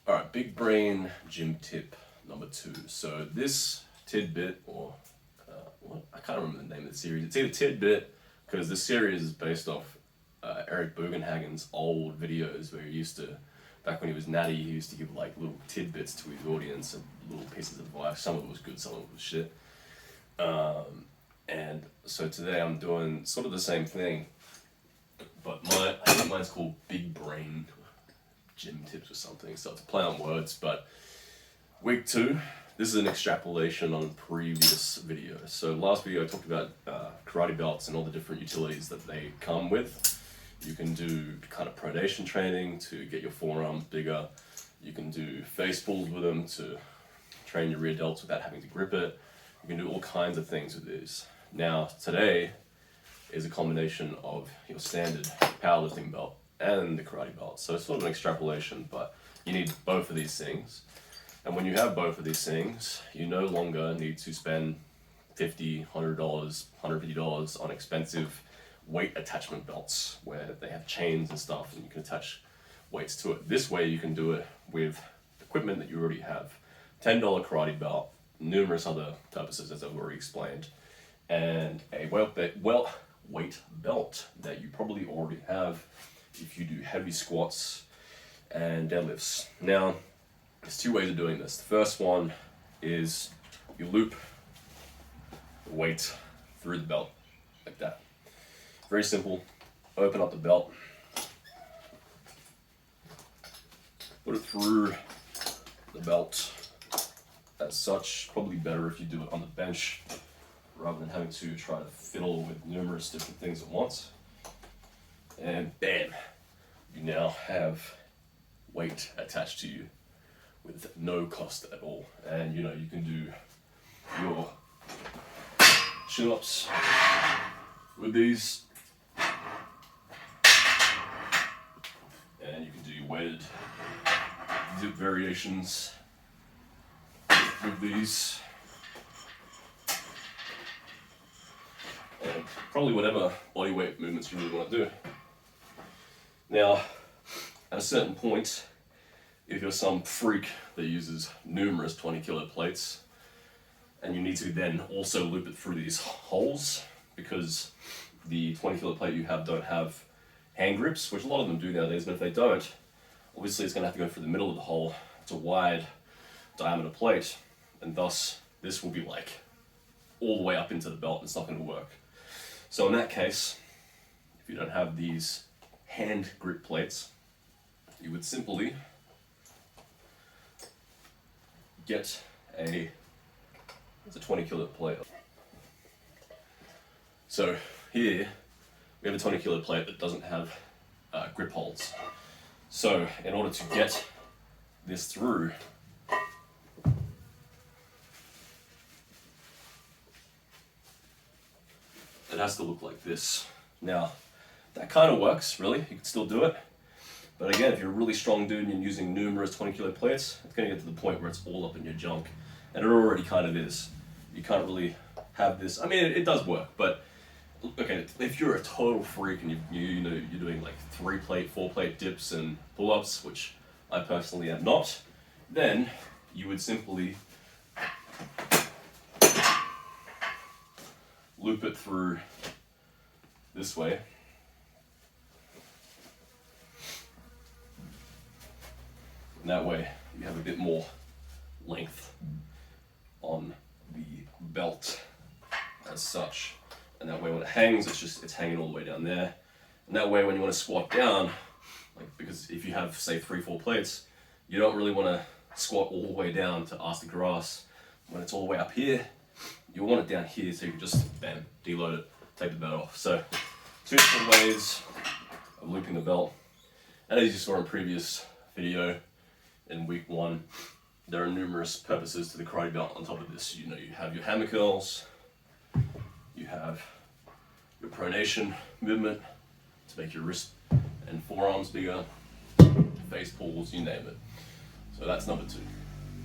All right, big brain gym tip number 2. So this tidbit, or what? I can't remember the name of the series. It's either tidbit, because this series is based off Eric Bugenhagen's old videos where he used to, back when he was natty, he used to give like little tidbits to his audience and little pieces of advice. Some of it was good, some of it was shit. And so today I'm doing sort of the same thing, but I think mine's called Big Brain Gym Tips or something, so it's a play on words. But week 2, this is an extrapolation on previous video. So last video I talked about karate belts and all the different utilities that they come with. You can do kind of pronation training to get your forearms bigger. You can do face pulls with them to train your rear delts without having to grip it. You can do all kinds of things with these. Now today is a combination of your standard powerlifting belt and the karate belt. So it's sort of an extrapolation, but you need both of these things. And when you have both of these things, you no longer need to spend $50, $100, $150 on expensive weight attachment belts where they have chains and stuff and you can attach weights to it. This way you can do it with equipment that you already have. $10 karate belt, numerous other purposes as I've already explained, and a weight belt that you probably already have if you do heavy squats and deadlifts. Now, there's 2 ways of doing this. The first one is you loop the weight through the belt like that. Very simple. Open up the belt, put it through the belt as such. Probably better if you do it on the bench rather than having to try to fiddle with numerous different things at once. And bam, you now have weight attached to you with no cost at all. And you can do your chin-ups with these, and you can do your weighted dip variations with these, and probably whatever body weight movements you really want to do. Now, at a certain point, if you're some freak that uses numerous 20 kilo plates, and you need to then also loop it through these holes, because the 20 kilo plate you have don't have hand grips, which a lot of them do nowadays, but if they don't, obviously it's going to have to go through the middle of the hole. It's a wide diameter plate, and thus this will be like all the way up into the belt, and it's not going to work. So in that case, if you don't have these hand grip plates, you would simply get it's a 20 kilo plate. So here we have a 20 kilo plate that doesn't have grip holds. So in order to get this through, it has to look like this. Now, that kind of works, really. You can still do it. But again, if you're a really strong dude and you're using numerous 20 kilo plates, it's going to get to the point where it's all up in your junk. And it already kind of is. You can't really have this. I mean, it does work, but okay, if you're a total freak and you're doing like 3 plate, 4 plate dips and pull-ups, which I personally am not, then you would simply loop it through this way. And that way you have a bit more length on the belt as such. And that way when it hangs, it's hanging all the way down there. And that way when you want to squat down, because if you have say 3-4 plates, you don't really want to squat all the way down to ask the grass. When it's all the way up here, you want it down here so you can just bam, deload it, take the belt off. So 2 different ways of looping the belt. And as you saw in previous video in week 1, there are numerous purposes to the karate belt on top of this. You have your hammer curls, you have your pronation movement to make your wrist and forearms bigger, face pulls, you name it. So that's number 2.